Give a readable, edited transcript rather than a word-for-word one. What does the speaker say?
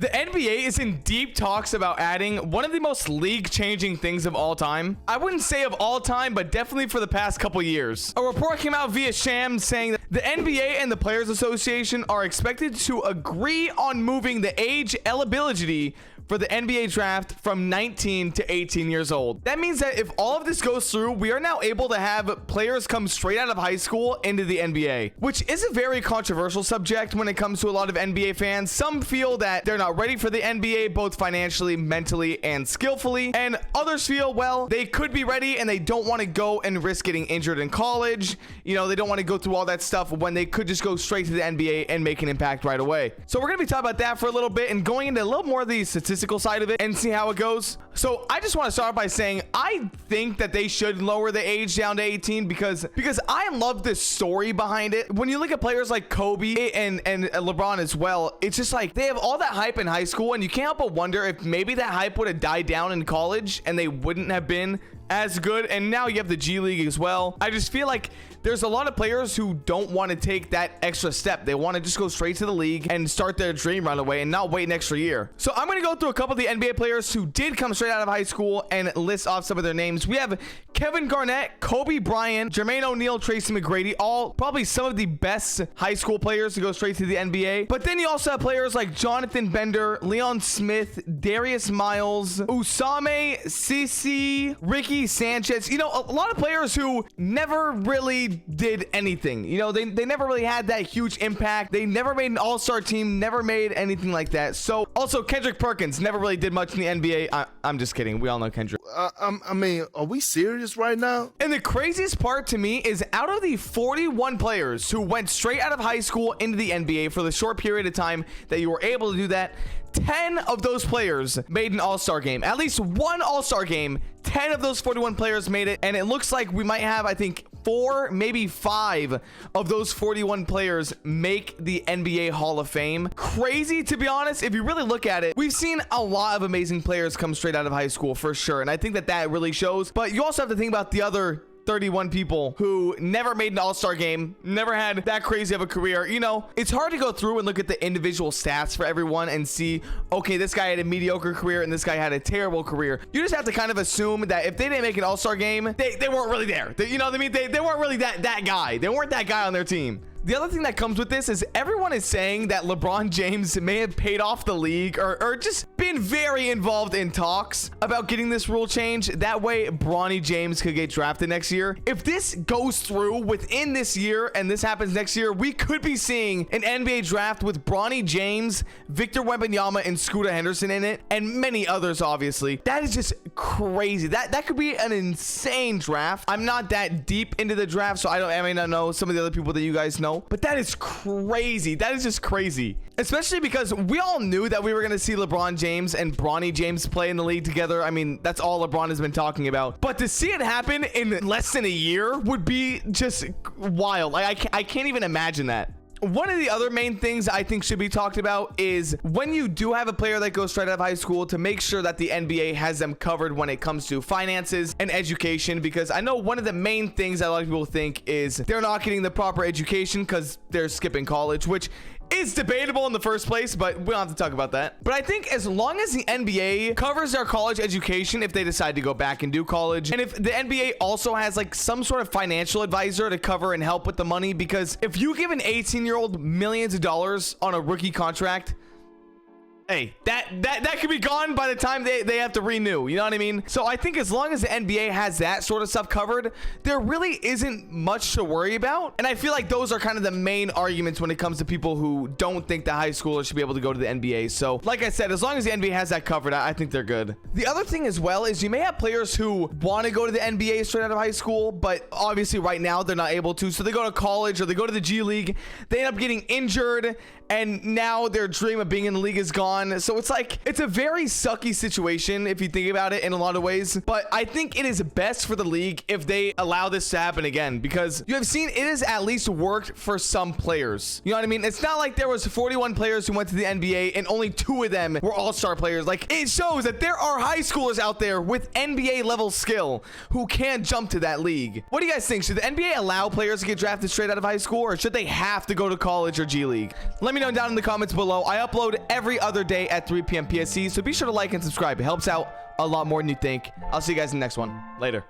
The NBA is in deep talks about adding one of the most league-changing things of all time. I wouldn't say of all time, but definitely for the past couple years. A report came out via Shams saying that the NBA and the Players Association are expected to agree on moving the age eligibility for the NBA draft from 19 to 18 years old. That means that if all of this goes through, we are now able to have players come straight out of high school into the NBA, which is a very controversial subject when it comes to a lot of NBA fans. Some feel that they're not ready for the NBA, both financially, mentally, and skillfully, and others feel, well, they could be ready and they don't want to go and risk getting injured in college. You know, they don't want to go through all that stuff when they could just go straight to the NBA and make an impact right away. So we're going to be talking about that for a little bit and going into a little more of the statistical side of it and see how it goes. So I just want to start by saying I think that they should lower the age down to 18 because I love the story behind it. When you look at players like Kobe and LeBron as well, it's just like they have all that hype in high school, and you can't help but wonder if maybe that hype would have died down in college and they wouldn't have been as good. And now you have the G League as well. I just feel like there's a lot of players who don't want to take that extra step. They want to just go straight to the league and start their dream run away and not wait an extra year. So I'm going to go through a couple of the NBA players who did come straight out of high school and list off some of their names. We have Kevin Garnett, Kobe Bryant, Jermaine O'Neal, Tracy McGrady, all probably some of the best high school players to go straight to the NBA. But then you also have players like Jonathan Bender, Leon Smith, Darius Miles, Usame Sisi, Ricky Sanchez. You know, a lot of players who never really did anything. You know, they never really had that huge impact. They never made an all-star team, never made anything like that. So also Kendrick Perkins never really did much in the NBA. I'm just kidding. We all know Kendrick. I mean, are we serious right now? And the craziest part to me is out of the 41 players who went straight out of high school into the NBA for the short period of time that you were able to do that, 10 of those players made an all-star game. At least one all-star game. 10 of those 41 players made it, and it looks like we might have, I think, 4, maybe 5 of those 41 players make the NBA Hall of Fame. Crazy, to be honest. If you really look at it, we've seen a lot of amazing players come straight out of high school for sure, and I think that really shows. But you also have to think about the other 31 people who never made an all-star game, never had that crazy of a career. You know, it's hard to go through and look at the individual stats for everyone and see, okay, this guy had a mediocre career and this guy had a terrible career. You just have to kind of assume that if they didn't make an all-star game, they weren't really there. You know what I mean? They weren't really that guy. They weren't that guy on their team. The other thing that comes with this is everyone is saying that LeBron James may have paid off the league or just been very involved in talks about getting this rule change. That way, Bronny James could get drafted next year. If this goes through within this year and this happens next year, we could be seeing an NBA draft with Bronny James, Victor Wembenyama, and Scoota Henderson in it, and many others, obviously. That is just crazy. That could be an insane draft. I'm not that deep into the draft, so I may not know some of the other people that you guys know. But that is crazy. That is just crazy. Especially because we all knew that we were going to see LeBron James and Bronny James play in the league together. I mean, that's all LeBron has been talking about. But to see it happen in less than a year would be just wild. Like, I can't even imagine that. One of the other main things I think should be talked about is when you do have a player that goes straight out of high school, to make sure that the NBA has them covered when it comes to finances and education, because I know one of the main things that a lot of people think is they're not getting the proper education because they're skipping college, which is debatable in the first place, but we don't have to talk about that. But I think as long as the NBA covers their college education, if they decide to go back and do college, and if the NBA also has like some sort of financial advisor to cover and help with the money, because if you give an 18-year-old millions of dollars on a rookie contract, hey, that could be gone by the time they have to renew. You know what I mean? So I think as long as the NBA has that sort of stuff covered, there really isn't much to worry about. And I feel like those are kind of the main arguments when it comes to people who don't think that high schoolers should be able to go to the NBA. So like I said, as long as the NBA has that covered, I think they're good. The other thing as well is you may have players who want to go to the NBA straight out of high school, but obviously right now they're not able to. So they go to college or they go to the G League. They end up getting injured, and now their dream of being in the league is gone. So it's like, it's a very sucky situation if you think about it in a lot of ways. But I think it is best for the league if they allow this to happen again, because you have seen it has at least worked for some players. You know what I mean? It's not like there was 41 players who went to the NBA and only 2 of them were all-star players. Like, it shows that there are high schoolers out there with NBA level skill who can jump to that league. What do you guys think? Should the NBA allow players to get drafted straight out of high school, or should they have to go to college or G League? Let me know down in the comments below. I upload every other day at 3 p.m. PST, so be sure to like and subscribe. It helps out a lot more than you think. I'll see you guys in the next one. Later.